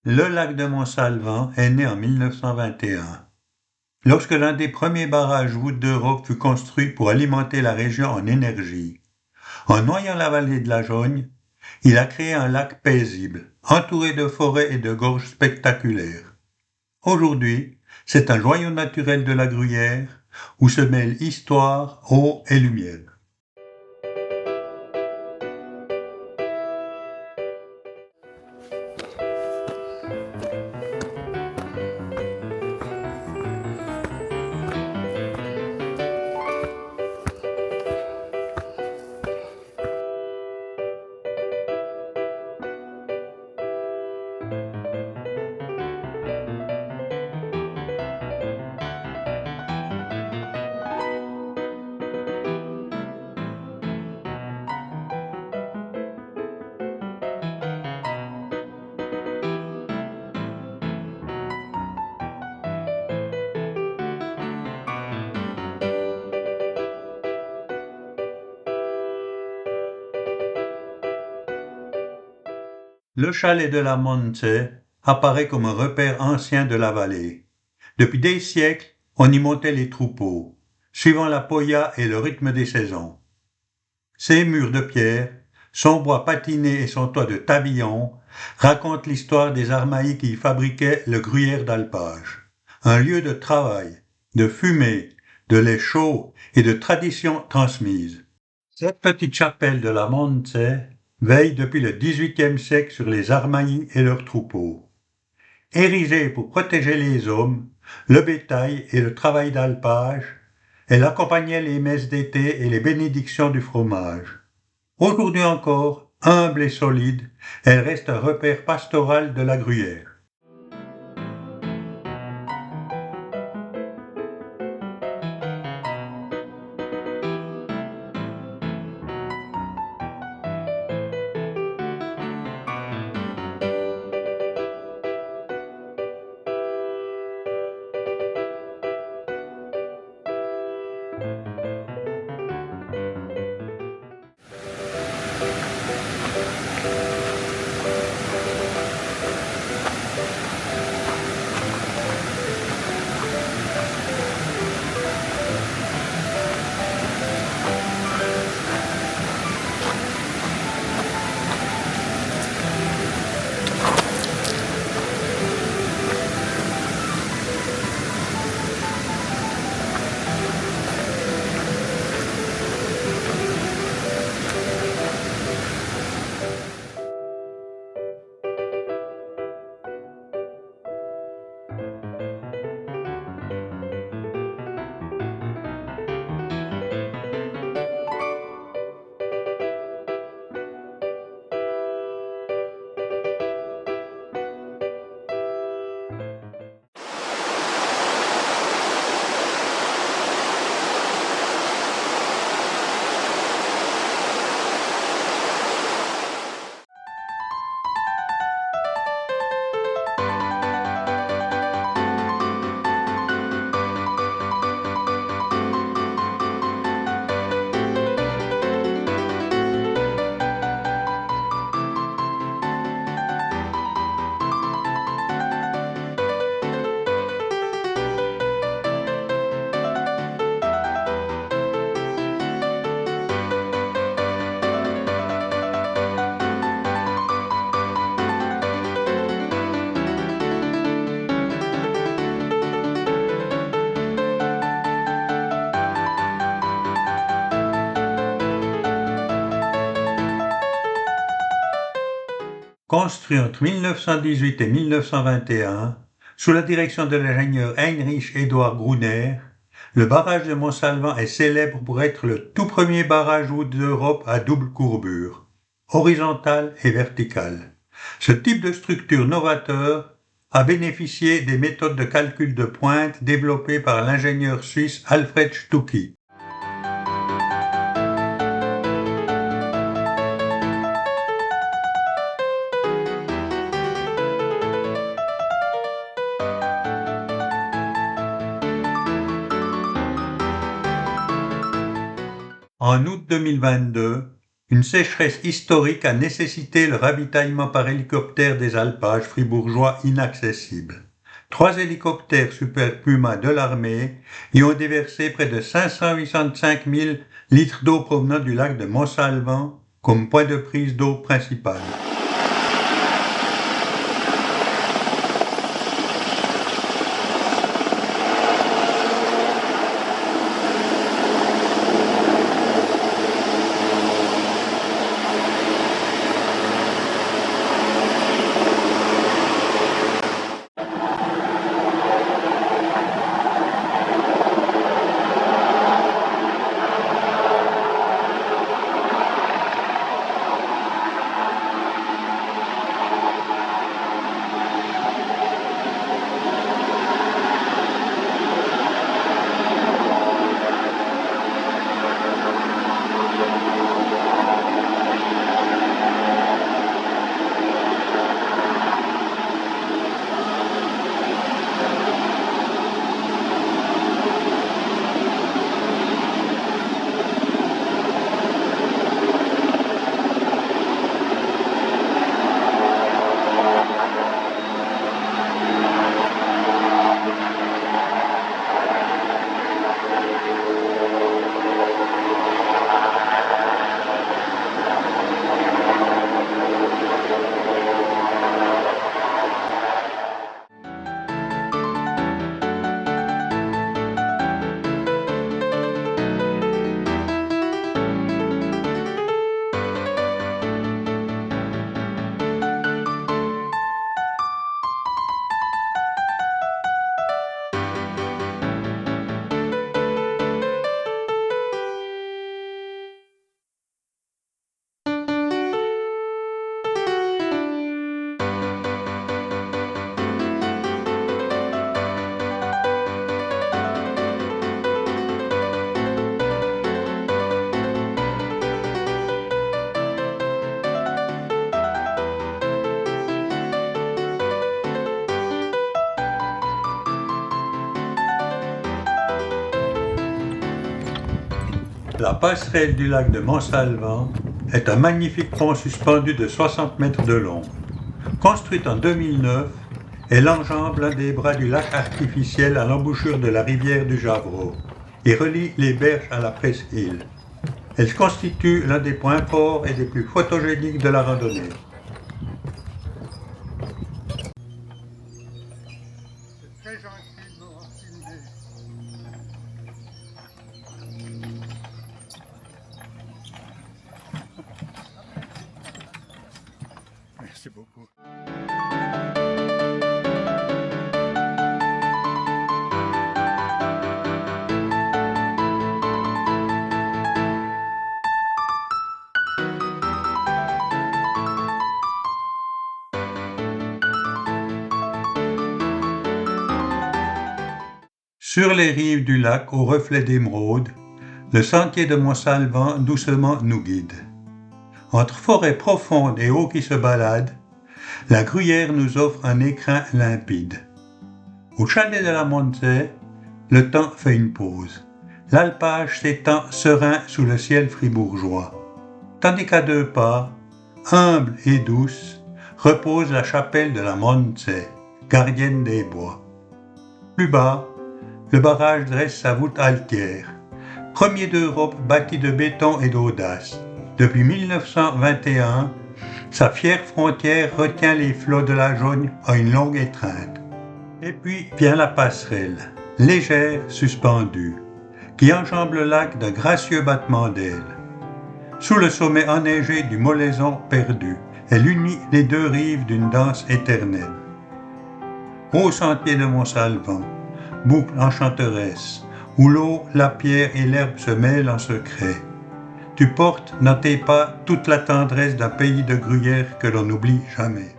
Le lac de Montsalvin est né en 1921, lorsque l'un des premiers barrages voûtes d'Europe fut construit pour alimenter la région en énergie. En noyant la vallée de la Jogne, il a créé un lac paisible, entouré de forêts et de gorges spectaculaires. Aujourd'hui, c'est un joyau naturel de la Gruyère, où se mêlent histoire, eau et lumière. Le chalet de la Monte apparaît comme un repère ancien de la vallée. Depuis des siècles, on y montait les troupeaux, suivant la poya et le rythme des saisons. Ses murs de pierre, son bois patiné et son toit de tabillon racontent l'histoire des armailles qui y fabriquaient le gruyère d'alpage. Un lieu de travail, de fumée, de lait chaud et de traditions transmises. Cette petite chapelle de la Monte veille depuis le XVIIIe siècle sur les armailles et leurs troupeaux. Érigée pour protéger les hommes, le bétail et le travail d'alpage, elle accompagnait les messes d'été et les bénédictions du fromage. Aujourd'hui encore, humble et solide, elle reste un repère pastoral de la Gruyère. Construit entre 1918 et 1921, sous la direction de l'ingénieur Heinrich Eduard Gruner, le barrage de Montsalvin est célèbre pour être le tout premier barrage voûte d'Europe à double courbure, horizontale et verticale. Ce type de structure novateur a bénéficié des méthodes de calcul de pointe développées par l'ingénieur suisse Alfred Stucky. En août 2022, Une sécheresse historique a nécessité le ravitaillement par hélicoptère des alpages fribourgeois inaccessibles. 3 hélicoptères Super Puma de l'armée y ont déversé près de 585 000 litres d'eau provenant du lac de Montsalvan comme point de prise d'eau principal. La passerelle du lac de Montsalvan est un magnifique pont suspendu de 60 mètres de long. Construite en 2009, elle enjambe l'un des bras du lac artificiel à l'embouchure de la rivière du Javreau et relie les berges à la presqu'île. Elle constitue l'un des points forts et des plus photogéniques de la randonnée. C'est très gentil de m'avoir filmé. Merci beaucoup. Sur les rives du lac au reflet d'émeraude, le sentier de Montsalvan doucement nous guide. Entre forêts profondes et eaux qui se baladent, la Gruyère nous offre un écrin limpide. Au chalet de la Montse, le temps fait une pause. L'alpage s'étend serein sous le ciel fribourgeois. Tandis qu'à 2 pas, humble et douce, repose la chapelle de la Montse, gardienne des bois. Plus bas, le barrage dresse sa voûte altière, premier d'Europe bâti de béton et d'audace. Depuis 1921, sa fière frontière retient les flots de la Jaune à une longue étreinte. Et puis vient la passerelle, légère, suspendue, qui enjambe le lac d'un gracieux battement d'ailes. Sous le sommet enneigé du Molaison perdu, elle unit les 2 rives d'une danse éternelle. Ô sentier de Montsalvan, boucle enchanteresse, où l'eau, la pierre et l'herbe se mêlent en secret. Tu portes dans tes pas toute la tendresse d'un pays de Gruyère que l'on n'oublie jamais.